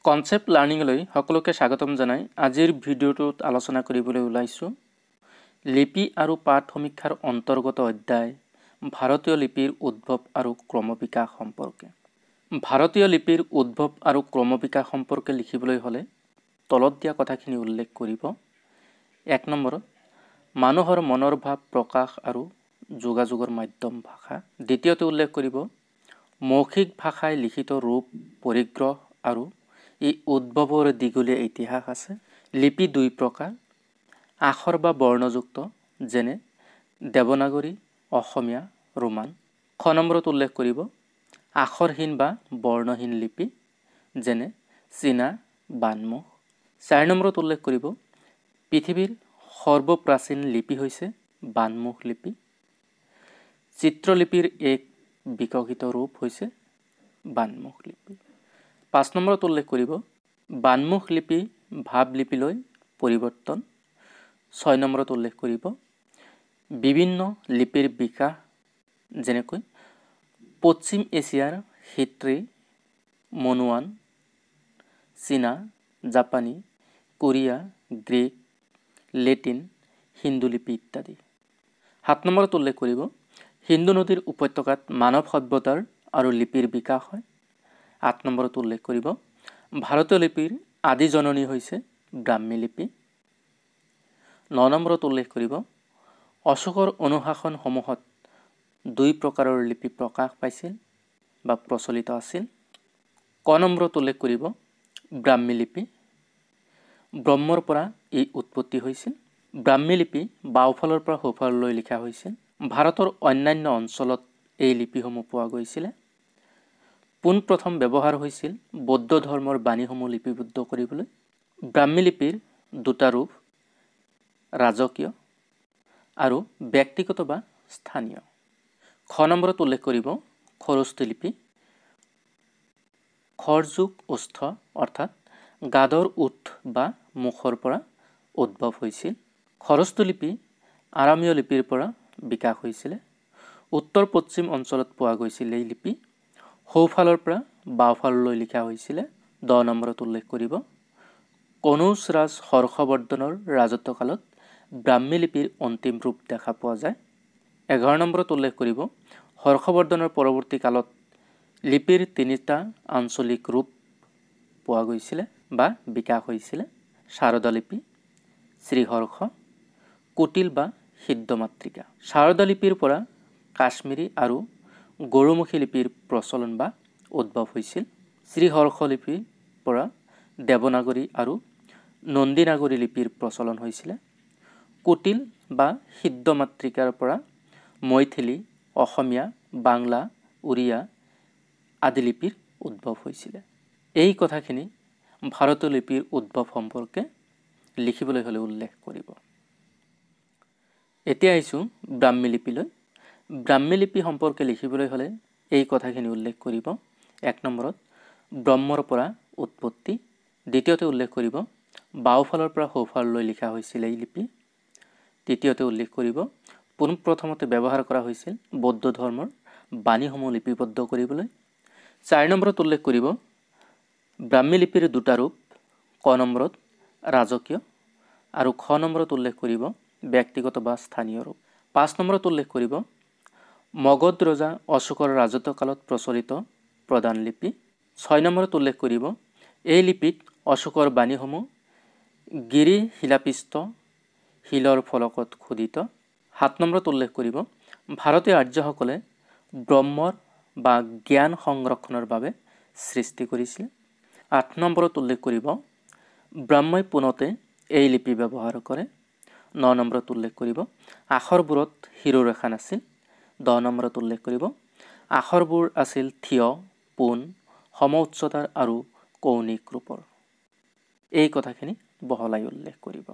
Concept লাৰ্ণিংলৈ সকলোকে স্বাগতম জনাই আজিৰ ভিডিঅ'টোত আলোচনা কৰিবলৈ ওলাইছোঁ লিপি আৰু পাঠ সমীক্ষাৰ অন্তৰ্গত অধ্যায় ভাৰতীয় লিপিৰ উদ্ভৱ আৰু ক্ৰমবিকাশ সম্পৰ্কে। ভাৰতীয় লিপিৰ উদ্ভৱ আৰু ক্ৰমবিকাশ সম্পৰ্কে লিখিবলৈ হ'লে তলত দিয়া কথাখিনি উল্লেখ কৰিব। 1 নম্বৰত মানুহৰ মনৰ ভাৱ প্ৰকাশ আৰু যোগাযোগৰ মাধ্যম ভাষা। দ্বিতীয়তে উল্লেখ কৰিব মৌখিক ভাষাই লিখিত ৰূপ পৰিগ্ৰহ আৰু এই উদ্ভৱৰ দীঘলীয়া ইতিহাস আছে। লিপি 2 প্ৰকাৰ আখৰ বা বৰ্ণযুক্ত যেনে দেৱনাগৰী অসমীয়া ৰোমান। খ নম্বৰত উল্লেখ কৰিব আখৰহীন বা বৰ্ণহীন লিপি যেনে চীনা বানমুখ। 4 নম্বৰত উল্লেখ কৰিব পৃথিৱীৰ সৰ্বপ্ৰাচীন লিপি হৈছে বানমুখ লিপি। চিত্ৰলিপিৰ এক বিকশিত ৰূপ হৈছে বানমুখ লিপি। 5 নম্বৰত উল্লেখ কৰিব বানমুখ লিপি ভাৱ লিপিলৈ পৰিৱৰ্তন। 6 নম্বৰত উল্লেখ কৰিব বিভিন্ন লিপিৰ বিকাশ যেনেকৈ পশ্চিম এছিয়াৰ হিত্ৰী মনুৱান চীনা জাপানী কোৰিয়া গ্ৰীক লেটিন হিন্দু লিপি ইত্যাদি। 7 নম্বৰত উল্লেখ কৰিব সিন্ধু নদীৰ উপত্যকাত মানৱ সভ্যতাৰ আৰু লিপিৰ বিকাশ হয়। 8 নম্বৰত উল্লেখ কৰিব ভাৰতীয় লিপিৰ আদি জননী হৈছে ব্ৰাহ্মী লিপি। 9 নম্বৰত উল্লেখ কৰিব অশোকৰ অনুশাসনসমূহত 2 প্ৰকাৰৰ লিপি প্ৰকাশ পাইছিল বা প্ৰচলিত আছিল। ক নম্বৰত উল্লেখ কৰিব ব্ৰাহ্মী লিপি ব্ৰহ্মৰ পৰা এই উৎপত্তি হৈছিল। ব্ৰাহ্মী লিপি বাওঁফালৰ পৰা সোঁফাললৈ লিখা হৈছিল। ভাৰতৰ অন্যান্য অঞ্চলত এই লিপিসমূহ পোৱা গৈছিলে। পোনপ্ৰথম ব্যৱহাৰ হৈছিল বৌদ্ধ ধৰ্মৰ বাণীসমূহ লিপিবদ্ধ কৰিবলৈ। ব্ৰাহ্মী লিপিৰ 2টা ৰূপ ৰাজকীয় আৰু ব্যক্তিগত বা স্থানীয়। খ নম্বৰত উল্লেখ কৰিব খৰস্তি লিপি খৰ যোগ ওষ্ঠ অৰ্থাৎ গাদৰ ওঠ বা মুখৰ পৰা উদ্ভৱ হৈছিল। খৰস্তি লিপি আৰামীয় লিপিৰ পৰা বিকাশ হৈছিলে। উত্তৰ পশ্চিম অঞ্চলত পোৱা গৈছিল এই লিপি সোঁফালৰ পৰা বাওঁফাললৈ লিখা হৈছিলে। 10 নম্বৰত উল্লেখ কৰিব কনৌজ ৰাজ হৰ্ষবৰ্ধনৰ ৰাজত্বকালত ব্ৰাহ্মী লিপিৰ অন্তিম ৰূপ দেখা পোৱা যায়। 11 নম্বৰত উল্লেখ কৰিব হৰ্ষবৰ্ধনৰ পৰৱৰ্তী কালত লিপিৰ 3টা আঞ্চলিক ৰূপ পোৱা গৈছিলে বা বিকাশ হৈছিলে শাৰদা লিপি শ্ৰীহৰ্ষ কুটিল বা সিদ্ধ মাতৃকা। শাৰদা লিপিৰ পৰা কাশ্মীৰী আৰু গৰুমুখী লিপিৰ প্ৰচলন বা উদ্ভৱ হৈছিল। শ্ৰীহৰ্ষ লিপিৰ পৰা দেৱনাগৰী আৰু নন্দীনাগৰী লিপিৰ প্ৰচলন হৈছিলে। কুটিল বা সিদ্ধ মাতৃকাৰ পৰা মৈথিলী অসমীয়া বাংলা উৰিয়া আদি লিপিৰ উদ্ভৱ হৈছিলে। এই কথাখিনি ভাৰতীয় লিপিৰ উদ্ভৱ সম্পৰ্কে লিখিবলৈ হ'লে উল্লেখ কৰিব। এতিয়া আহিছোঁ ব্ৰাহ্মী লিপিলৈ। ব্ৰাহ্মী লিপি সম্পৰ্কে লিখিবলৈ হ'লে এই কথাখিনি উল্লেখ কৰিব। 1 নম্বৰত ব্ৰহ্মৰ পৰা উৎপত্তি। দ্বিতীয়তে উল্লেখ কৰিব বাওঁফালৰ পৰা সোঁফাললৈ লিখা হৈছিল এই লিপি। তৃতীয়তে উল্লেখ কৰিব পোনপ্ৰথমতে ব্যৱহাৰ কৰা হৈছিল বৌদ্ধ ধৰ্মৰ বাণীসমূহ লিপিবদ্ধ কৰিবলৈ। 4 নম্বৰত উল্লেখ কৰিব ব্ৰাহ্মী লিপিৰ 2টা ৰূপ ক নম্বৰত ৰাজকীয় আৰু খ নম্বৰত উল্লেখ কৰিব ব্যক্তিগত বা স্থানীয় ৰূপ। 5 নম্বৰত উল্লেখ কৰিব মগধ ৰজা অশোকৰ ৰাজত্বকালত প্ৰচলিত প্ৰধান লিপি। 6 নম্বৰত উল্লেখ কৰিব এই লিপিত অশোকৰ বাণীসমূহ গিৰি শিলাপিষ্ট শিলৰ ফলকত খোদিত। 7 নম্বৰত উল্লেখ কৰিব ভাৰতীয় আৰ্যসকলে ব্ৰহ্মৰ বা জ্ঞান সংৰক্ষণৰ বাবে সৃষ্টি কৰিছিল। 8 নম্বৰত উল্লেখ কৰিব ব্ৰাহ্মই পোনতে এই লিপি ব্যৱহাৰ কৰে। 9 নম্বৰত উল্লেখ কৰিব আখৰবোৰত শিৰোৰেখা নাছিল। 10 নম্বৰত উল্লেখ কৰিব আখৰবোৰ আছিল থিয় পোন সম উচ্চতাৰ আৰু কৌণিক ৰূপৰ। এই কথাখিনি বহলাই উল্লেখ কৰিব।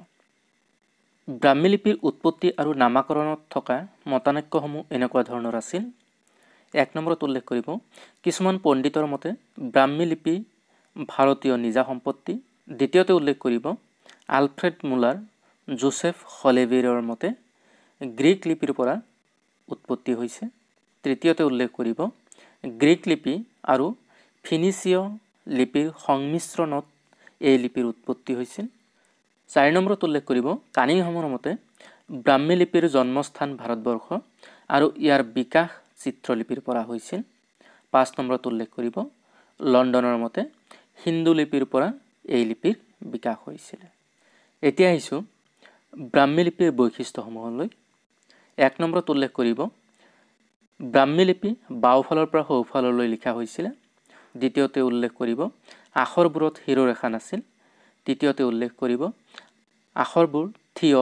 ব্ৰাহ্মী লিপিৰ উৎপত্তি আৰু নামাকৰণত থকা মতানৈক্যসমূহ এনেকুৱা ধৰণৰ আছিল। 1 নম্বৰত উল্লেখ কৰিব কিছুমান পণ্ডিতৰ মতে ব্ৰাহ্মী লিপি ভাৰতীয় নিজা সম্পত্তি। দ্বিতীয়তে উল্লেখ কৰিব আলফ্ৰেড মুলাৰ জোচেফ হলেভেৰৰ মতে গ্ৰীক লিপিৰ পৰা উৎপত্তি হৈছে। তৃতীয়তে উল্লেখ কৰিব গ্ৰীক লিপি আৰু ফিনিচিয় লিপিৰ সংমিশ্ৰণত এই লিপিৰ উৎপত্তি হৈছিল। 4 নম্বৰত উল্লেখ কৰিব কানিংহামৰ মতে ব্ৰাহ্মী লিপিৰ জন্মস্থান ভাৰতবৰ্ষ আৰু ইয়াৰ বিকাশ চিত্ৰলিপিৰ পৰা হৈছিল। 5 নম্বৰত উল্লেখ কৰিব লণ্ডনৰ মতে হিন্দু লিপিৰ পৰা এই লিপিৰ বিকাশ হৈছিল। এতিয়া আহিছোঁ ব্ৰাহ্মী লিপিৰ বৈশিষ্ট্যসমূহলৈ। 1 নম্বৰত উল্লেখ কৰিব ব্ৰাহ্মী লিপি বাওঁফালৰ পৰা সোঁফাললৈ লিখা হৈছিল। দ্বিতীয়তে উল্লেখ কৰিব আখৰবোৰত শিৰোৰেখা নাছিল। তৃতীয়তে উল্লেখ কৰিব আখৰবোৰ থিয়,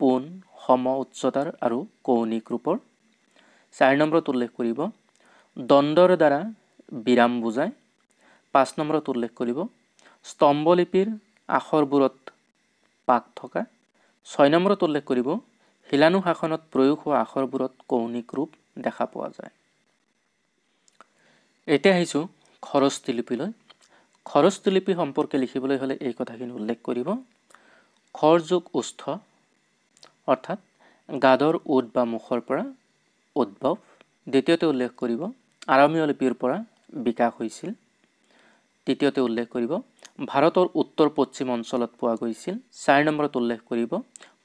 পোন, সম উচ্চতাৰ আৰু কৌণিক ৰূপৰ। 4 নম্বৰত উল্লেখ কৰিব দণ্ডৰ দ্বাৰা বিৰাম বুজায়। 5 নম্বৰত উল্লেখ কৰিব স্তম্ভলিপিৰ আখৰবোৰত পাক থকা। 6 নম্বৰত উল্লেখ কৰিব শিলানুশাসনত প্ৰয়োগ হোৱা আখৰবোৰত কৌণিক ৰূপ দেখা পোৱা যায়। এতিয়া আহিছোঁ খৰস্তি লিপিলৈ। খৰস্তি লিপি সম্পৰ্কে লিখিবলৈ হ'লে এই কথাখিনি উল্লেখ কৰিব খৰ যোগ ওষ্ঠ অৰ্থাৎ গাদৰ ওঁঠ বা মুখৰ পৰা উদ্ভৱ। দ্বিতীয়তে উল্লেখ কৰিব আৰামীয় লিপিৰ পৰা বিকাশ হৈছিল। তৃতীয়তে উল্লেখ কৰিব ভাৰতৰ উত্তৰ পশ্চিম অঞ্চলত পোৱা গৈছিল। 4 নম্বৰত উল্লেখ কৰিব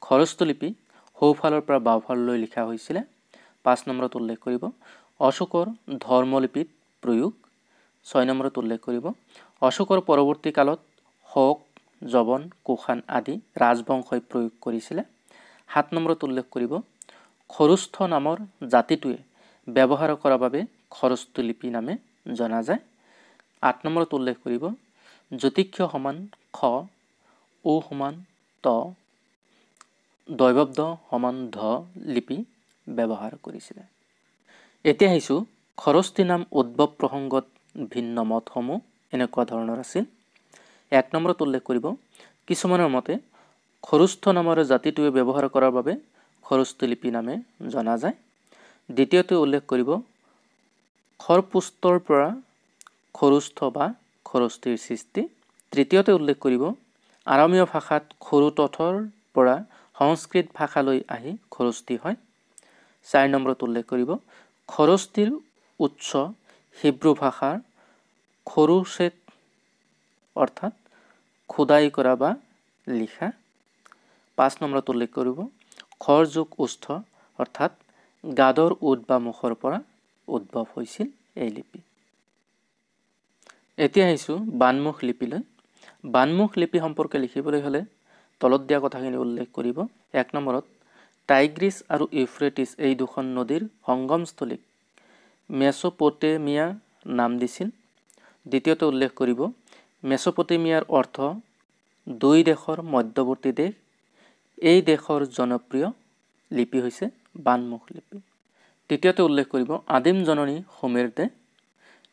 খৰস্তি লিপি সোঁফালৰ পৰা বাওঁফাললৈ লিখা হৈছিলে। 5 নম্বৰত উল্লেখ কৰিব অশোকৰ ধৰ্মলিপিত প্ৰয়োগ। 6 নম্বৰত উল্লেখ কৰিব অশোকৰ পৰৱৰ্তী কালত শক, যৱন, কুষাণ আদি ৰাজবংশই প্ৰয়োগ কৰিছিলে। 7 নম্বৰত উল্লেখ কৰিব খৰুষ্ঠ নামৰ জাতিটোৱে ব্যৱহাৰ কৰাৰ বাবে খৰস্তি লিপি নামে জনা যায়। 8 নম্বৰত উল্লেখ কৰিব জ্যোতিক্ষ সমান খ, ও সমান ত, দৈৱব্দ সমান ধ লিপি ব্যৱহাৰ কৰিছিলে। এতিয়া আহিছোঁ খৰস্তি নাম উদ্ভৱ প্ৰসংগত ভিন্ন মতসমূহ এনেকুৱা ধৰণৰ আছিল। 1 নম্বৰত উল্লেখ কৰিব কিছুমানৰ মতে খৰুষ্ঠ নামৰ জাতিটোৱে ব্যৱহাৰ কৰাৰ বাবে খৰস্তি লিপি নামে জনা যায়। দ্বিতীয়তে উল্লেখ কৰিব খৰপুষ্টৰ পৰা খৰুষ্ঠ বা খৰস্তিৰ সৃষ্টি। তৃতীয়তে উল্লেখ কৰিব আৰামীয় ভাষাত খৰুতথৰ পৰা সংস্কৃত ভাষালৈ আহি খৰস্তি হয়। 4 নম্বৰত উল্লেখ কৰিব খৰস্তিৰ উৎস হিব্ৰু ভাষাৰ খৰুশেট অৰ্থাৎ খোদাই কৰা বা লিখা। 5 নম্বৰত উল্লেখ কৰিব খৰ যোগ ওষ্ঠ অৰ্থাৎ গাদৰ ওঁঠ বা মুখৰ পৰা উদ্ভৱ হৈছিল এই লিপি। এতিয়া আহিছোঁ বানমুখ লিপিলৈ। বানমুখ লিপি সম্পৰ্কে লিখিবলৈ হ'লে তলত দিয়া কথাখিনি উল্লেখ কৰিব। 1 নম্বৰত টাইগ্ৰিছ আৰু ইউফ্ৰেটিছ এই দুখন নদীৰ সংগমস্থলীক মেছোপটেমিয়া নাম দিছিল। দ্বিতীয়তে উল্লেখ কৰিব মেছোপটেমিয়াৰ অৰ্থ দুই দেশৰ মধ্যৱৰ্তী দেশ। এই দেশৰ জনপ্ৰিয় লিপি হৈছে বানমুখ লিপি। তৃতীয়তে উল্লেখ কৰিব আদিম জননী সুমেৰ দেশ।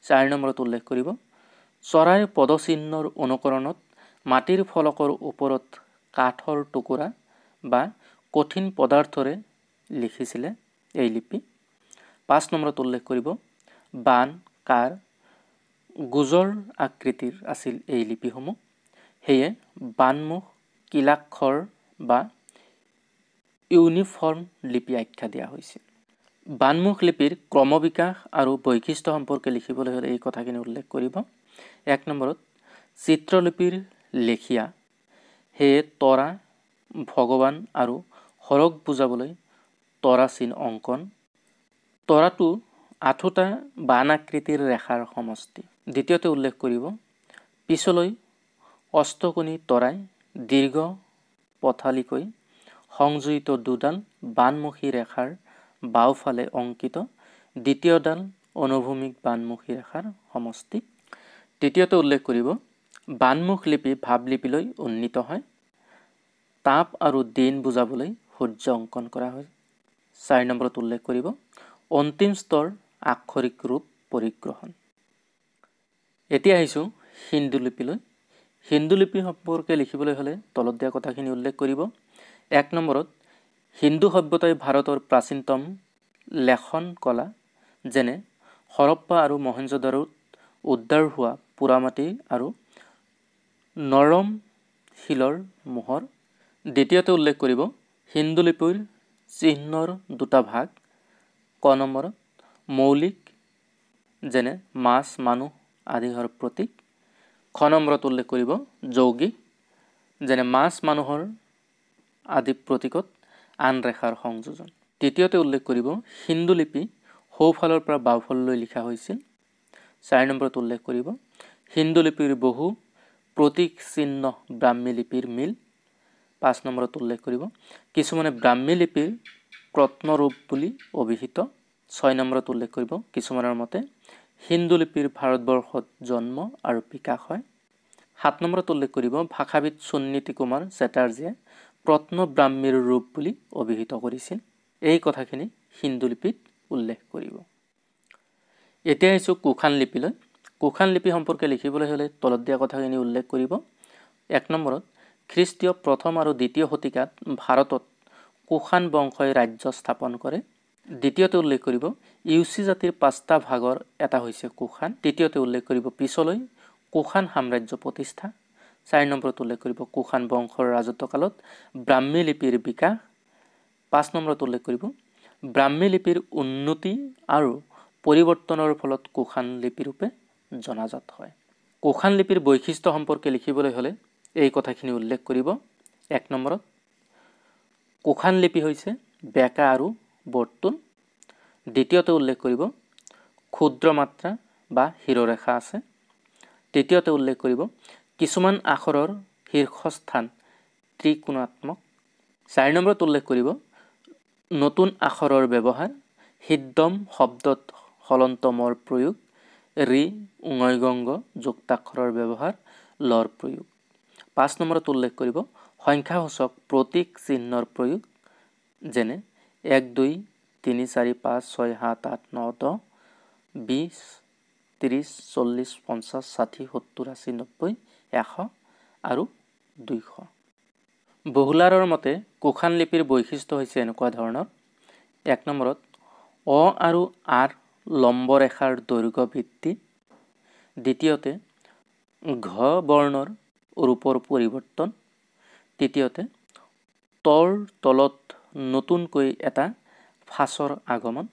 4 নম্বৰত উল্লেখ কৰিব চৰাইৰ পদচিহ্নৰ অনুকৰণত মাটিৰ ফলকৰ ওপৰত কাঠৰ টুকুৰা বা কঠিন পদাৰ্থৰে লিখিছিলে এই লিপি। 5 নম্বৰত উল্লেখ কৰিব বান, কাৰ, গুজৰ আকৃতিৰ আছিল এই লিপিসমূহ। সেয়ে বানমুখ কিলাক্ষৰ বা ইউনিফৰ্ম লিপি আখ্যা দিয়া হৈছিল। বানমুখ লিপিৰ ক্ৰমবিকাশ আৰু বৈশিষ্ট্য সম্পৰ্কে লিখিবলৈ হ'লে এই কথাখিনি উল্লেখ কৰিব। 1 নম্বৰত চিত্ৰলিপিৰ লেখীয়া সেয়ে তৰা, ভগৱান আৰু হৰক বুজাবলৈ তৰা চিন অংকন। তৰাটো আঠোটা বান আকৃতিৰ ৰেখাৰ সমষ্টি। দ্বিতীয়তে উল্লেখ কৰিব পিছলৈ অষ্টকোণী তৰাই দীৰ্ঘ পথালিকৈ সংযোজিত দুডাল বানমুখী ৰেখাৰ বাওঁফালে অংকিত দ্বিতীয়ডাল অনুভূমিক বানমুখী ৰেখাৰ সমষ্টি। তৃতীয়তে উল্লেখ কৰিব বানমুখ লিপি ভাৱলিপিলৈ উন্নীত হয়। তাপ আৰু দিন বুজাবলৈ সূৰ্য অংকন কৰা হয়। 4 নম্বৰত উল্লেখ কৰিব অন্তিম স্তৰ আক্ষৰিক ৰূপ পৰিগ্ৰহণ। এতিয়া আহিছোঁ হিন্দু লিপিলৈ। হিন্দু লিপি সম্পৰ্কে লিখিবলৈ হ'লে তলত দিয়া কথাখিনি উল্লেখ কৰিব। 1 নম্বৰত হিন্দু সভ্যতাই ভাৰতৰ প্ৰাচীনতম লেখন কলা যেনে হৰপ্পা আৰু মহেঞ্জোদাৰোত উদ্ধাৰ হোৱা পোৰামাটি আৰু নৰম শিলৰ মোহৰ। দ্বিতীয়তে উল্লেখ কৰিব হিন্দু লিপিৰ চিহ্নৰ দুটা ভাগ। ক নম্বৰত মৌলিক যেনে মাছ, মানুহ আদিৰ প্ৰতীক খ নম্বৰত উল্লেখ কৰিব যৌগিক, যেনে মাছ মানুহৰ আদি প্ৰতীকত আন ৰেখাৰ সংযোজন। তৃতীয়তে উল্লেখ কৰিব হিন্দু লিপি সোঁফালৰ পৰা বাওঁফাললৈ লিখা হৈছিল। 4 নম্বৰত উল্লেখ কৰিব হিন্দু লিপিৰ বহু প্ৰতীক চিহ্ন ব্ৰাহ্মী লিপিৰ মিল। 5 নম্বৰত উল্লেখ কৰিব কিছুমানে ব্ৰাহ্মী লিপিৰ প্ৰত্নৰূপ বুলি অভিহিত। 6 নম্বৰত উল্লেখ কৰিব কিছুমানৰ মতে হিন্দু লিপিৰ ভাৰতবৰ্ষত জন্ম আৰু বিকাশ হয়। 7 নম্বৰত উল্লেখ কৰিব ভাষাবিদ সুনীতি কুমাৰ চেটাৰ্জীয়ে প্ৰত্ন ব্ৰাহ্মীৰ ৰূপ বুলি অভিহিত কৰিছিল। এই কথাখিনি হিন্দু লিপিত উল্লেখ কৰিব। এতিয়া আহিছোঁ কুশান লিপিলৈ। কুশান লিপি সম্পৰ্কে লিখিবলৈ হ'লে তলত দিয়া কথাখিনি উল্লেখ কৰিব। 1 নম্বৰত খ্ৰীষ্টীয় প্ৰথম আৰু দ্বিতীয় শতিকাত ভাৰতত কুশান বংশই ৰাজ্য স্থাপন কৰে। দ্বিতীয়তে উল্লেখ কৰিব ইউচি জাতিৰ 5টা ভাগৰ এটা হৈছে কুশান। তৃতীয়তে উল্লেখ কৰিব পিছলৈ কুশান সাম্ৰাজ্য প্ৰতিষ্ঠা। 4 নম্বৰত উল্লেখ কৰিব কুশান বংশৰ ৰাজত্বকালত ব্ৰাহ্মী লিপিৰ বিকাশ। 5 নম্বৰত উল্লেখ কৰিব ব্ৰাহ্মী লিপিৰ উন্নতি আৰু পৰিৱৰ্তনৰ ফলত কুশান লিপি ৰূপে জনাজাত হয়। কুশান লিপিৰ বৈশিষ্ট্য সম্পৰ্কে লিখিবলৈ হ'লে এই কথাখিনি উল্লেখ কৰিব। 1 নম্বৰত কুশান লিপি হৈছে বেঁকা আৰু বৰ্তুল। দ্বিতীয়তে উল্লেখ কৰিব ক্ষুদ্ৰ মাত্ৰা বা শিৰোৰেখা আছে। তৃতীয়তে উল্লেখ কৰিব কিছুমান আখৰৰ শীৰ্ষস্থান ত্ৰিকোণাত্মক। 4 নম্বৰত উল্লেখ কৰিব নতুন আখৰৰ ব্যৱহাৰ, হৃদম শব্দত হলন্ত মৰ প্ৰয়োগ, ৰি উঙয়গংগ যুক্তাক্ষৰৰ ব্যৱহাৰ, লৰ প্ৰয়োগ। 5 নম্বৰত উল্লেখ কৰিব সংখ্যাসূচক প্ৰতীক চিহ্নৰ প্ৰয়োগ, যেনে 1 2 3 4 5 6 7 8 9 10 20 30 40 50 60 70 80 90 100 আৰু 200। বহুলাৰৰ মতে কুশান লিপিৰ বৈশিষ্ট্য হৈছে এনেকুৱা ধৰণৰ। 1 নম্বৰত অ আৰু আৰ লম্ব ৰেখাৰ দৈৰ্ঘ্য বৃদ্ধি। দ্বিতীয়তে ঘ বৰ্ণৰ ৰূপৰ পৰিৱৰ্তন। তৃতীয়তে তৰ তলত নতুনকৈ এটা ফাঁচৰ আগমন।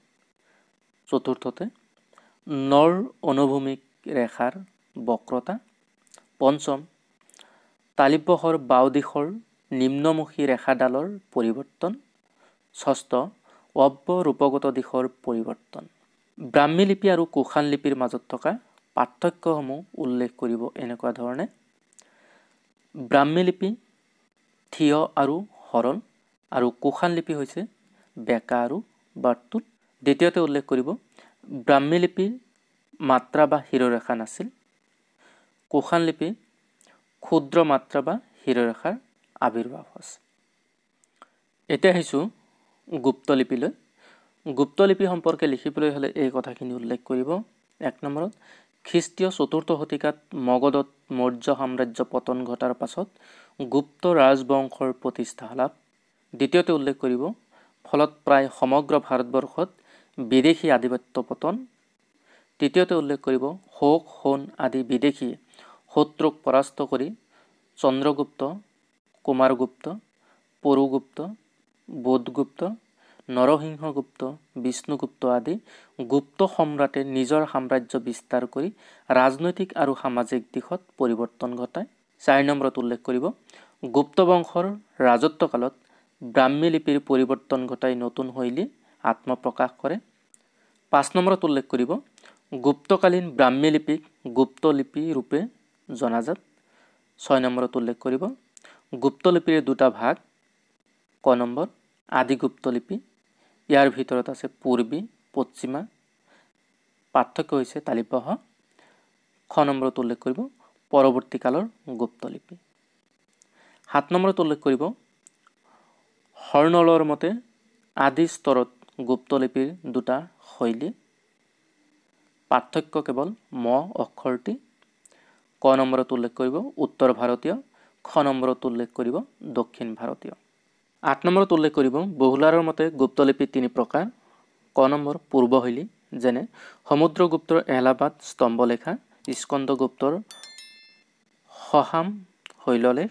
চতুৰ্থতে নৰ অনুভূমিক ৰেখাৰ বক্ৰতা। পঞ্চম তালিবহৰ বাওঁ দিশৰ নিম্নমুখী ৰেখাডালৰ পৰিৱৰ্তন। ষষ্ঠ অব্য ৰূপগত দিশৰ পৰিৱৰ্তন। ব্ৰাহ্মী লিপি আৰু কুশান লিপিৰ মাজত থকা পাৰ্থক্যসমূহ উল্লেখ কৰিব এনেকুৱা ধৰণে। ব্ৰাহ্মী লিপি থিয় আৰু সৰল আৰু কুশান লিপি হৈছে বেঁকা আৰু বাৰ্তুল। দ্বিতীয়তে উল্লেখ কৰিব ব্ৰাহ্মী লিপিৰ মাত্ৰা বা শিৰোৰেখা নাছিল। কুশান লিপি ক্ষুদ্ৰ মাত্ৰা বা শিৰোৰেখাৰ আবিৰ্ভাৱ আছে। এতিয়া আহিছোঁ গুপ্ত লিপিলৈ। গুপ্ত লিপি সম্পৰ্কে লিখিবলৈ হ'লে এই কথাখিনি উল্লেখ কৰিব। 1 নম্বৰত খ্ৰীষ্টীয় 4ৰ্থ শতিকাত মগধত মৌৰ্য সাম্ৰাজ্য পতন ঘটাৰ পাছত গুপ্ত ৰাজবংশৰ প্ৰতিষ্ঠা লাভ। দ্বিতীয়তে উল্লেখ কৰিব ফলত প্ৰায় সমগ্ৰ ভাৰতবৰ্ষত বিদেশী আধিপত্য পতন। তৃতীয়তে উল্লেখ কৰিব শোক সোণ আদি বিদেশী শত্ৰুক পৰাস্ত কৰি চন্দ্ৰগুপ্ত, কুমাৰগুপ্ত, পৰুগুপ্ত, বোধগুপ্ত, নৰসিংহগুপ্ত, বিষ্ণুগুপ্ত আদি গুপ্ত সম্ৰাটে নিজৰ সাম্ৰাজ্য বিস্তাৰ কৰি ৰাজনৈতিক আৰু সামাজিক দিশত পৰিৱৰ্তন ঘটায়। 4 নম্বৰত উল্লেখ কৰিব গুপ্ত বংশৰ ৰাজত্বকালত ব্ৰাহ্মী লিপিৰ পৰিৱৰ্তন ঘটাই নতুন শৈলী আত্মপ্ৰকাশ কৰে। 5 নম্বৰত উল্লেখ কৰিব গুপ্তকালীন ব্ৰাহ্মী লিপিক গুপ্ত লিপি ৰূপে জনাজাত। 6 নম্বৰত উল্লেখ কৰিব গুপ্ত লিপিৰ 2টা ভাগ। ক নম্বৰ আদিগুপ্ত লিপি, ইয়াৰ ভিতৰত আছে পূৰ্বী পশ্চিমা, পাৰ্থক্য হৈছে তালিবহ। খ নম্বৰত উল্লেখ কৰিব পৰৱৰ্তী কালৰ গুপ্ত লিপি। 7 নম্বৰত উল্লেখ কৰিব হৰ্ণলৰ মতে আদি স্তৰত গুপ্ত লিপিৰ 2টা শৈলী, পাৰ্থক্য কেৱল ম অক্ষৰটি। ক নম্বৰত উল্লেখ কৰিব উত্তৰ ভাৰতীয়, খ নম্বৰত উল্লেখ কৰিব দক্ষিণ ভাৰতীয়। 8 নম্বৰত উল্লেখ কৰিব বহুলাৰৰ মতে গুপ্ত লিপি 3 প্ৰকাৰ। ক নম্বৰ পূৰ্বশৈলী, যেনে সমুদ্ৰগুপ্তৰ এলাহাবাদ স্তম্ভলেখা, স্কন্দগুপ্তৰ সহাম শৈললেখ।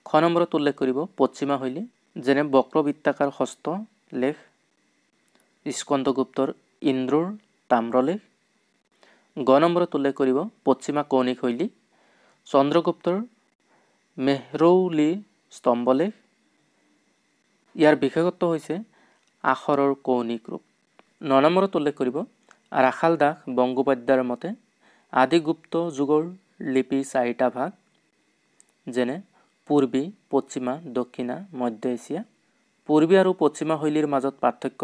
খ নম্বৰত উল্লেখ কৰিব পশ্চিমা শৈলী, যেনে বক্ৰবৃত্তাকাৰ হস্ত লেখ, স্কন্দগুপ্তৰ ইন্দ্ৰৰ তাম্ৰলেখ। গ নম্বৰত উল্লেখ কৰিব পশ্চিমা কৌণিক শৈলী, চন্দ্ৰগুপ্তৰ মেহৰৌলি স্তম্ভলেখ। ইয়াৰ বিশেষত্ব হৈছে আখৰৰ কৌণিক ৰূপ। 9 নম্বৰত উল্লেখ কৰিব ৰাখাল দাস বংগোপাধ্যায়ৰ মতে আদিগুপ্ত যুগৰ লিপি 4টা ভাগ, যেনে পূৰ্বী, পশ্চিমা, দক্ষিণা, মধ্য এছিয়া। পূৰ্বী আৰু পশ্চিমা শৈলীৰ মাজত পাৰ্থক্য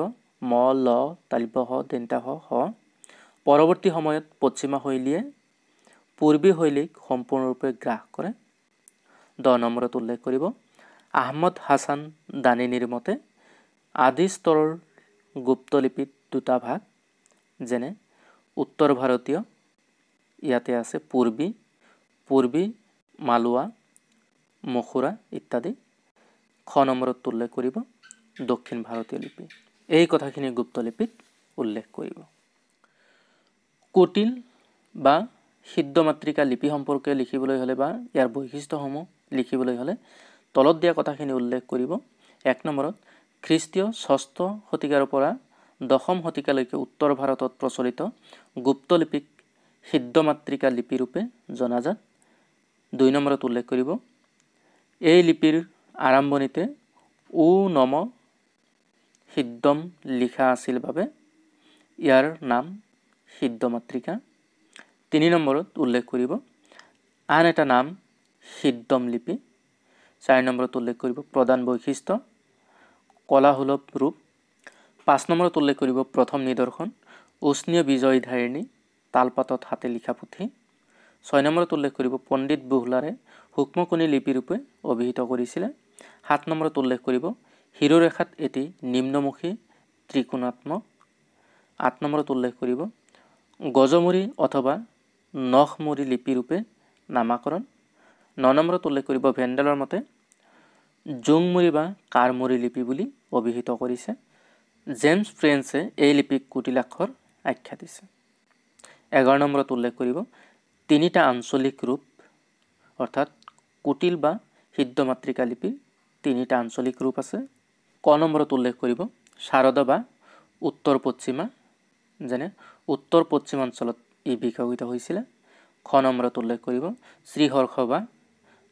ম, ল, তালব্য হ, দন্ত্য হ। পৰৱৰ্তী সময়ত পশ্চিমা শৈলীয়ে পূৰ্বী শৈলীক সম্পূৰ্ণৰূপে গ্ৰাস কৰে। 10 নম্বৰত উল্লেখ কৰিব আহমদ হাছান দানিনীৰ মতে আদি স্তৰৰ গুপ্তলিপিত 2টা ভাগ, যেনে উত্তৰ ভাৰতীয়, ইয়াতে আছে পূৰ্বী, মালোৱা, মথুৰা ইত্যাদি। খ নম্বৰত উল্লেখ কৰিব দক্ষিণ ভাৰতীয় লিপি। এই কথাখিনি গুপ্তলিপিত উল্লেখ কৰিব। কুটিল বা সিদ্ধ মাতৃকা লিপি সম্পৰ্কে লিখিবলৈ হ'লে বা ইয়াৰ বৈশিষ্ট্যসমূহ লিখিবলৈ হ'লে তলত দিয়া কথাখিনি উল্লেখ কৰিব। 1 নম্বৰত খ্ৰীষ্টীয় 6ষ্ঠ শতিকাৰ পৰা 10ম শতিকালৈকে উত্তৰ ভাৰতত প্ৰচলিত গুপ্তলিপিক সিদ্ধ মাতৃকা লিপি ৰূপে জনাজাত। 2 নম্বৰত উল্লেখ কৰিব এই লিপিৰ আৰম্ভণিতে উ নম সিদ্ধম লিখা আছিল বাবে ইয়াৰ নাম সিদ্ধ মাতৃকা। 3 নম্বৰত উল্লেখ কৰিব আন এটা নাম সিদ্ধম লিপি। 4 নম্বৰত উল্লেখ কৰিব প্ৰধান বৈশিষ্ট্য কলাসুলভ ৰূপ। 5 নম্বৰত উল্লেখ কৰিব প্ৰথম নিদৰ্শন উষ্ণীয় বিজয় ধাৰিণী তালপাতত হাতে লিখা পুথি। 6 নম্বৰত উল্লেখ কৰিব পণ্ডিত বুহলাৰে সূক্ষ্মকণি লিপি ৰূপে অভিহিত কৰিছিলে। 7 নম্বৰত উল্লেখ কৰিব শিৰোৰেখাত এটি নিম্নমুখী ত্ৰিকোণাত্মক। 8 নম্বৰত উল্লেখ কৰিব গজমুৰি অথবা নখমুৰি লিপি ৰূপে নামাকৰণ। 9 নম্বৰত উল্লেখ কৰিব ভেণ্ডালৰ মতে জোংমুৰি বা কাৰমুৰি লিপি বুলি অভিহিত কৰিছে। জেমছ ফ্ৰেন্সে এই লিপিক কুটিলাক্ষৰ আখ্যা দিছে। 11 নম্বৰত উল্লেখ কৰিব 3টা আঞ্চলিক ৰূপ, অৰ্থাৎ কুটিল বা সিদ্ধ মাতৃকা লিপিৰ 3টা আঞ্চলিক ৰূপ আছে। ক নম্বৰত উল্লেখ কৰিব শাৰদা বা উত্তৰ পশ্চিমা, যেনে উত্তৰ পশ্চিমাঞ্চলত ই বিকশিত হৈছিলে। খ নম্বৰত উল্লেখ কৰিব শ্ৰীহৰ্ষ বা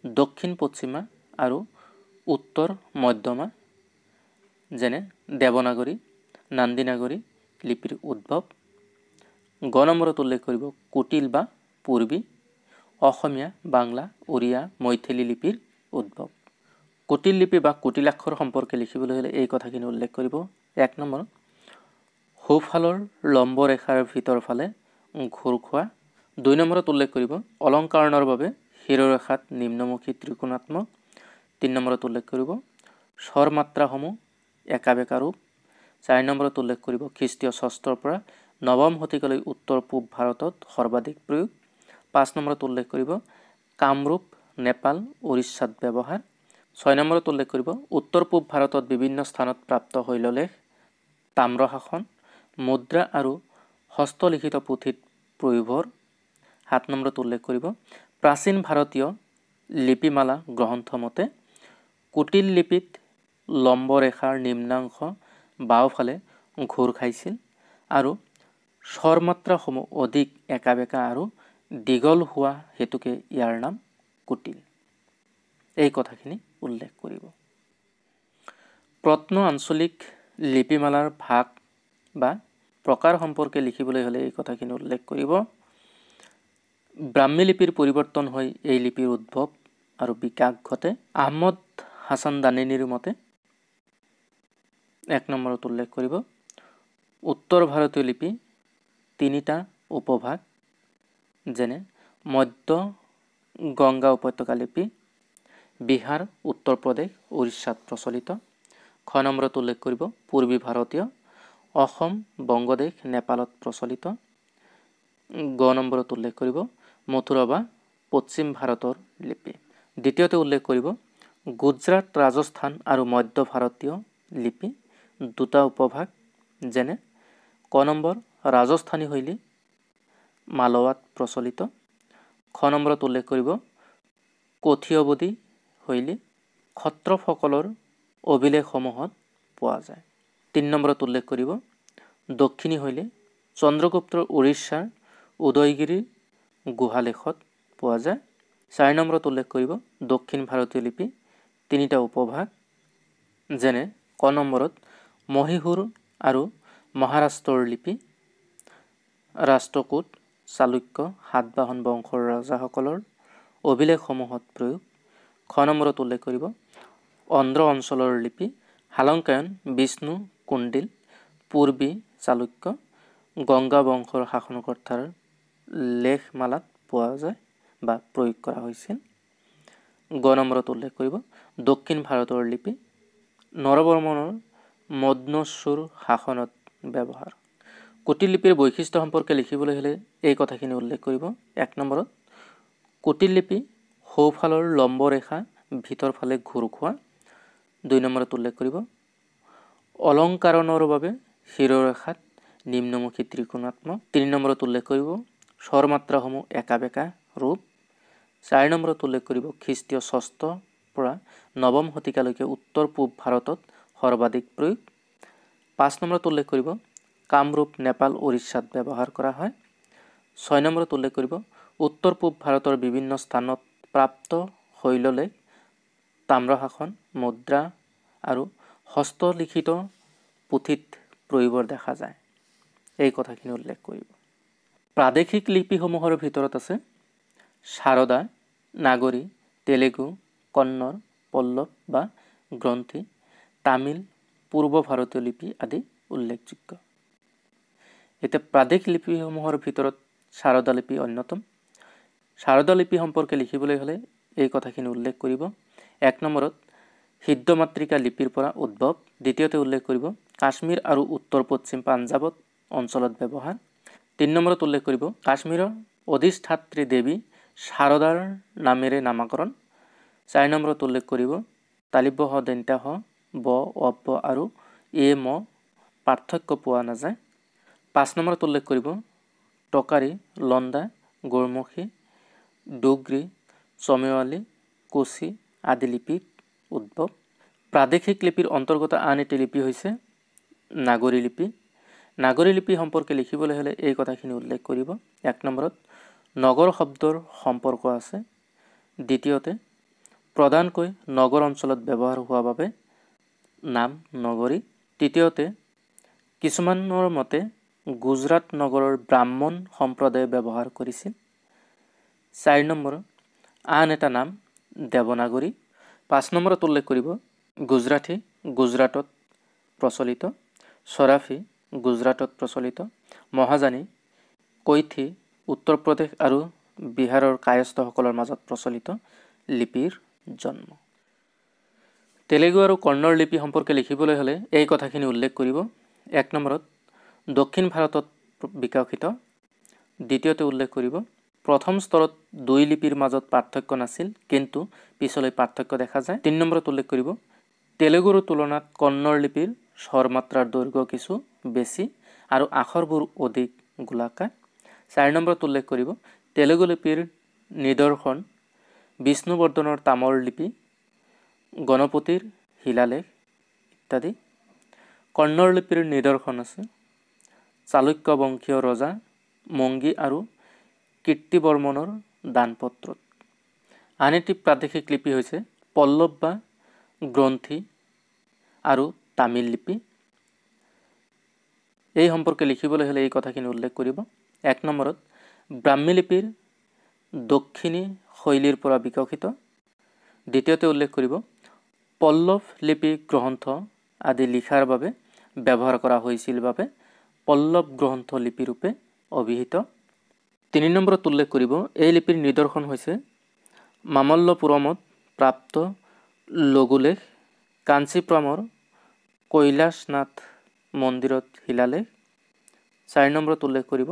দক্ষিণ পশ্চিমা আৰু উত্তৰ মধ্যমা, যেনে দেৱনাগৰী, নান্দিনাগৰী লিপিৰ উদ্ভৱ। গ নম্বৰত উল্লেখ কৰিব কুটিল বা পূৰ্বী, অসমীয়া, বাংলা, উৰিয়া, মৈথিলী লিপিৰ উদ্ভৱ। কুটিল লিপি বা কুটিলাক্ষৰ সম্পৰ্কে লিখিবলৈ হ'লে এই কথাখিনি উল্লেখ কৰিব। 1 নম্বৰ সোঁফালৰ লম্ব ৰেখাৰ ভিতৰ ফালে ঘূৰ খোৱা। 2 নম্বৰত উল্লেখ কৰিব অলংকৰণৰ বাবে শিৰোৰেখাত নিম্নমুখী ত্ৰিকোণাত্মক। 3 নম্বৰত উল্লেখ কৰিব স্বৰ মাত্ৰাসমূহ একাবেকা ৰূপ। 4 নম্বৰত উল্লেখ কৰিব খ্ৰীষ্টীয় 6ষ্ঠৰ পৰা 9ম শতিকালৈ উত্তৰ পূব ভাৰতত সৰ্বাধিক প্ৰয়োগ। 5 নম্বৰত উল্লেখ কৰিব কামৰূপ, নেপাল, উৰিষ্যাত ব্যৱহাৰ। 6 নম্বৰত উল্লেখ কৰিব উত্তৰ পূব ভাৰতত বিভিন্ন স্থানত প্ৰাপ্ত শৈললেখ, তাম্ৰশাসন, মুদ্ৰা আৰু হস্তলিখিত পুথিত প্ৰয়োভৰ। 7 নম্বৰত উল্লেখ কৰিব প্ৰাচীন ভাৰতীয় লিপিমালা গ্ৰন্থ মতে কুটিল লিপিত লম্ব ৰেখাৰ নিম্নাংশ বাওঁফালে ঘূৰ খাইছিল আৰু স্বৰমাত্ৰাসমূহ অধিক একাবেকা আৰু দীঘল হোৱা হেতুকে ইয়াৰ নাম কুটিল। এই কথাখিনি উল্লেখ কৰিব। প্ৰত্ন আঞ্চলিক লিপিমালাৰ ভাগ বা প্ৰকাৰ সম্পৰ্কে লিখিবলৈ হ'লে এই কথাখিনি উল্লেখ কৰিব। ব্ৰাহ্মী লিপিৰ পৰিৱৰ্তন হৈ এই লিপিৰ উদ্ভৱ আৰু বিকাশ ঘটে। আহমদ হাছান দানিনীৰ মতে 1 নম্বৰত উল্লেখ কৰিব উত্তৰ ভাৰতীয় লিপি 3টা উপভাগ, যেনে মধ্য গংগা উপত্যকা লিপি, বিহাৰ, উত্তৰ প্ৰদেশ, উৰিষ্যাত প্ৰচলিত। খ নম্বৰত উল্লেখ কৰিব পূৰ্বী ভাৰতীয়, অসম, বংগদেশ, নেপালত প্ৰচলিত। গ নম্বৰত উল্লেখ কৰিব মথুৰা বা পশ্চিম ভাৰতৰ লিপি। দ্বিতীয়তে উল্লেখ কৰিব গুজৰাট, ৰাজস্থান আৰু মধ্য ভাৰতীয় লিপি 2টা উপভাগ, যেনে ক নম্বৰ ৰাজস্থানী শৈলী মালৱাত প্ৰচলিত। খ নম্বৰত উল্লেখ কৰিব কথিয়বদী শৈলী ক্ষত্ৰপসকলৰ অভিলেখসমূহত পোৱা যায়। 3 নম্বৰত উল্লেখ কৰিব দক্ষিণী শৈলী চন্দ্ৰগুপ্তৰ উৰিষ্যাৰ উদয়গিৰিৰ গুহালেখত পোৱা যায়। 4 নম্বৰত উল্লেখ কৰিব দক্ষিণ ভাৰতীয় লিপি 3টা উপভাগ যেনে ক নম্বৰত মহীশূৰ আৰু মহাৰাষ্ট্ৰৰ লিপি ৰাষ্ট্ৰকূট চালুক্য সাতবাহন বংশৰ ৰজাসকলৰ অভিলেখসমূহত প্ৰয়োগ খ নম্বৰত উল্লেখ কৰিব অন্ধ্ৰ অঞ্চলৰ লিপি হালংকায়ন বিষ্ণু কুণ্ডিল পূৰ্বী চালুক্য গংগা বংশৰ শাসনকৰ্তাৰ লেখমালাত পোৱা যায় বা প্ৰয়োগ কৰা হৈছিল গ নম্বৰত উল্লেখ কৰিব দক্ষিণ ভাৰতৰ লিপি নৰবৰ্মনৰ মদনস্যুৰ শাসনত ব্যৱহাৰ কুটিল লিপিৰ বৈশিষ্ট্য সম্পৰ্কে লিখিবলৈ হ'লে এই কথাখিনি উল্লেখ কৰিব 1 নম্বৰত কুটিল লিপি সোঁফালৰ লম্ব ৰেখা ভিতৰ ফালে ঘূৰ খোৱা 2 নম্বৰত উল্লেখ কৰিব অলংকাৰণৰ বাবে শিৰোৰেখাত নিম্নমুখী ত্ৰিকোণাত্মক 3 নম্বৰত উল্লেখ কৰিব স্বৰ মাত্ৰাসমূহ একাবেকা ৰূপ 4 নম্বৰত উল্লেখ কৰিব খ্ৰীষ্টীয় 6ষ্ঠ পৰা 9ম শতিকালৈকে উত্তৰ পূব ভাৰতত সৰ্বাধিক প্ৰয়োগ 5 নম্বৰত উল্লেখ কৰিব কামৰূপ নেপাল উৰিষ্যাত ব্যৱহাৰ কৰা হয় 6 নম্বৰত উল্লেখ কৰিব উত্তৰ পূব ভাৰতৰ বিভিন্ন স্থানত প্ৰাপ্ত শৈললেখ তাম্ৰশাসন মুদ্ৰা আৰু হস্তলিখিত পুথিত প্ৰয়োগৰ দেখা যায় এই কথাখিনি উল্লেখ কৰিব প্ৰাদেশিক লিপিসমূহৰ ভিতৰত আছে শাৰদা নাগৰী তেলেগু কন্নড় পল্লৱ বা গ্ৰন্থী তামিল পূৰ্ব ভাৰতীয় লিপি আদি উল্লেখযোগ্য এতিয়া প্ৰাদেশিক লিপিসমূহৰ ভিতৰত শাৰদা লিপি অন্যতম শাৰদা লিপি সম্পৰ্কে লিখিবলৈ হ'লে এই কথাখিনি উল্লেখ কৰিব 1 নম্বৰত সিদ্ধমাতৃকা লিপিৰ পৰা উদ্ভৱ দ্বিতীয়তে উল্লেখ কৰিব কাশ্মীৰ আৰু উত্তৰ পশ্চিম পাঞ্জাৱত অঞ্চলত ব্যৱহাৰ 3 নম্বৰত উল্লেখ কৰিব কাশ্মীৰৰ অধিষ্ঠাত্ৰী দেৱী শাৰদাৰ নামেৰে নামকৰণ 4 নম্বৰত উল্লেখ কৰিব তালিব্য হ দন্ত্য হ ব অব্য আৰু এ ম পাৰ্থক্য পোৱা নাযায় 5 নম্বৰত উল্লেখ কৰিব টকাৰী লণ্ডা গোৰমুখী ডুগ্ৰী চমেৱালী কোচি আদি লিপিৰ উদ্ভৱ প্ৰাদেশিক লিপিৰ অন্তৰ্গত আন এটি লিপি হৈছে নাগৰী লিপি নাগৰী লিপি সম্পৰ্কে লিখিবলৈ হ'লে এই কথাখিনি উল্লেখ কৰিব 1 নম্বৰত নগৰ শব্দৰ সম্পৰ্ক আছে দ্বিতীয়তে প্ৰধানকৈ নগৰ অঞ্চলত ব্যৱহাৰ হোৱা বাবে নাম নগৰী তৃতীয়তে কিছুমানৰ মতে গুজৰাট নগৰৰ ব্ৰাহ্মণ সম্প্ৰদায়ে ব্যৱহাৰ কৰিছিল 4 নম্বৰ আন এটা নাম দেৱনাগৰী 5 নম্বৰত উল্লেখ কৰিব গুজৰাটী গুজৰাটত প্ৰচলিত সৰাফী গুজৰাটত প্ৰচলিত মহাজানী কৈথি উত্তৰ প্ৰদেশ আৰু বিহাৰৰ কায়স্থসকলৰ মাজত প্ৰচলিত লিপিৰ জন্ম তেলেগু আৰু কন্নড় লিপি সম্পৰ্কে লিখিবলৈ হ'লে এই কথাখিনি উল্লেখ কৰিব 1 নম্বৰত দক্ষিণ ভাৰতত বিকশিত দ্বিতীয়তে উল্লেখ কৰিব প্ৰথম স্তৰত দুই লিপিৰ মাজত পাৰ্থক্য নাছিল কিন্তু পিছলৈ পাৰ্থক্য দেখা যায় 3 নম্বৰত উল্লেখ কৰিব তেলেগুৰ তুলনাত কন্নড় লিপিৰ স্বৰ মাত্ৰাৰ দৈৰ্ঘ্য কিছু বেছি আৰু আখৰবোৰ অধিক গোলাকাৰ 4 নম্বৰত উল্লেখ কৰিব তেলেগু লিপিৰ নিদৰ্শন বিষ্ণুবৰ্ধনৰ তামৰ লিপি গণপতিৰ শিলালেখ ইত্যাদি কন্নড় লিপিৰ নিদৰ্শন আছে চালুক্য বংশীয় ৰজা মংগী আৰু কীৰ্তিবৰ্মনৰ দানপত্ৰত আন এটি প্ৰাদেশিক লিপি হৈছে পল্লৱ বা গ্ৰন্থী আৰু তামিল লিপি এই সম্পৰ্কে লিখিবলৈ হ'লে এই কথাখিনি উল্লেখ কৰিব 1 নম্বৰত ব্ৰাহ্মী লিপিৰ দক্ষিণী শৈলীৰ পৰা বিকশিত দ্বিতীয়তে উল্লেখ কৰিব পল্লৱ লিপি গ্ৰন্থ আদি লিখাৰ বাবে ব্যৱহাৰ কৰা হৈছিল বাবে পল্লৱ গ্ৰন্থ লিপি ৰূপে অভিহিত 3 নম্বৰত উল্লেখ কৰিব এই লিপিৰ নিদৰ্শন হৈছে মামল্লপুৰমত প্ৰাপ্ত লঘুলেখ কাঞ্চীপুৰমৰ কৈলাশনাথ মন্দিৰত শিলালেখ 4 নম্বৰত উল্লেখ কৰিব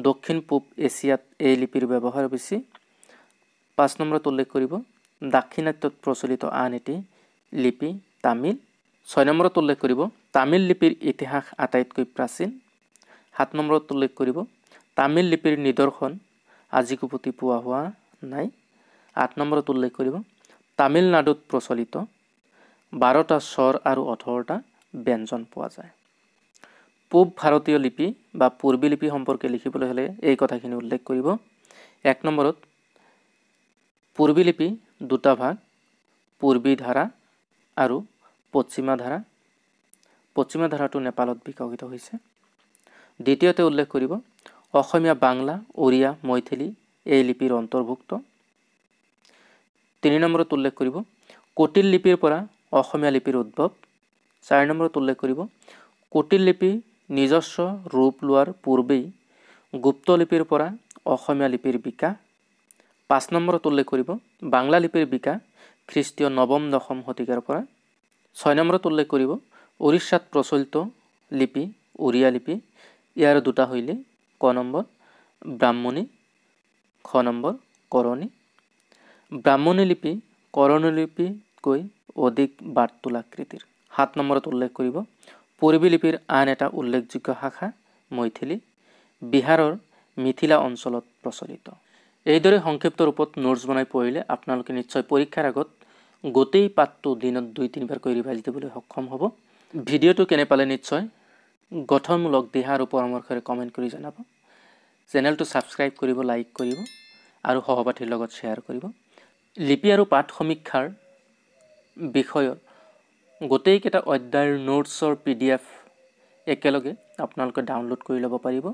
দক্ষিণ পূব এছিয়াত এই লিপিৰ ব্যৱহাৰ বেছি 5 নম্বৰত উল্লেখ কৰিব দাক্ষিণাত্যত প্ৰচলিত আন এটি লিপি তামিল 6 নম্বৰত উল্লেখ কৰিব তামিল লিপিৰ ইতিহাস আটাইতকৈ প্ৰাচীন 7 নম্বৰত উল্লেখ কৰিব তামিল লিপিৰ নিদৰ্শন আজিকো পুতি পোৱা হোৱা নাই 8 নম্বৰত উল্লেখ কৰিব তামিলনাডুত প্ৰচলিত 12টা স্বৰ আৰু 18টা ব্যঞ্জন পোৱা যায় পূব ভাৰতীয় লিপি বা পূৰ্বী লিপি সম্পৰ্কে লিখিবলৈ হ'লে এই কথাখিনি উল্লেখ কৰিব 1 নম্বৰত পূৰ্বী লিপি দুটা ভাগ, পূৰ্বী ধাৰা আৰু পশ্চিমা ধাৰা। পশ্চিমা ধাৰাটো নেপালত বিকশিত হৈছে। দ্বিতীয়তে উল্লেখ কৰিব অসমীয়া, বাংলা, ওড়িয়া, মৈথিলী এই লিপিৰ অন্তৰ্ভুক্ত। 3 নম্বৰত উল্লেখ কৰিব কুটিল লিপিৰ পৰা অসমীয়া লিপিৰ উদ্ভৱ। 4 নম্বৰত উল্লেখ কৰিব কুটিল লিপি নিজস্ব ৰূপ লোৱাৰ পূৰ্বেই গুপ্ত লিপিৰ পৰা অসমীয়া লিপিৰ বিকাশ। 5 নম্বৰত উল্লেখ কৰিব বাংলা লিপিৰ বিকাশ খ্ৰীষ্টীয় 9ম-10ম শতিকাৰ পৰা। 6 নম্বৰত উল্লেখ কৰিব উৰিষ্যাত প্ৰচলিত লিপি ওড়িয়া লিপি। ইয়াৰ দুটা শৈলী, ক নম্বৰ ব্ৰাহ্মণী, খ নম্বৰ কৰণী। ব্ৰাহ্মণী লিপি কৰণী লিপিতকৈ অধিক বাৰ্তুলাকৃতিৰ। 7 নম্বৰত উল্লেখ কৰিব পূৰ্বী লিপিৰ আন এটা উল্লেখযোগ্য শাখা মৈথিলী, বিহাৰৰ মিথিলা অঞ্চলত প্ৰচলিত। এইদৰে সংক্ষিপ্ত ৰূপত নোটছ বনাই পঢ়িলে আপোনালোকে নিশ্চয় পৰীক্ষাৰ আগত গোটেই পাঠটো দিনত 2-3 বাৰকৈ ৰিভাইজ দিবলৈ সক্ষম হ'ব। ভিডিঅ'টো কেনে পালে নিশ্চয় গঠনমূলক দিহা আৰু পৰামৰ্শৰে কমেণ্ট কৰি জনাব। চেনেলটো ছাবস্ক্ৰাইব কৰিব, লাইক কৰিব আৰু সহপাঠীৰ লগত শ্বেয়াৰ কৰিব। লিপি আৰু পাঠ সমীক্ষাৰ বিষয়ৰ গোটেইকেইটা অধ্যায়ৰ নোটছৰ PDF একেলগে আপোনালোকে ডাউনলোড কৰি ল'ব পাৰিব।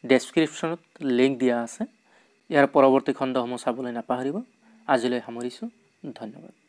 ডেছক্ৰিপশ্যনত লিংক দিয়া আছে। ইয়াৰ পৰৱৰ্তী খণ্ডসমূহ চাবলৈ নাপাহৰিব। আজিলৈ সামৰিছোঁ। ধন্যবাদ।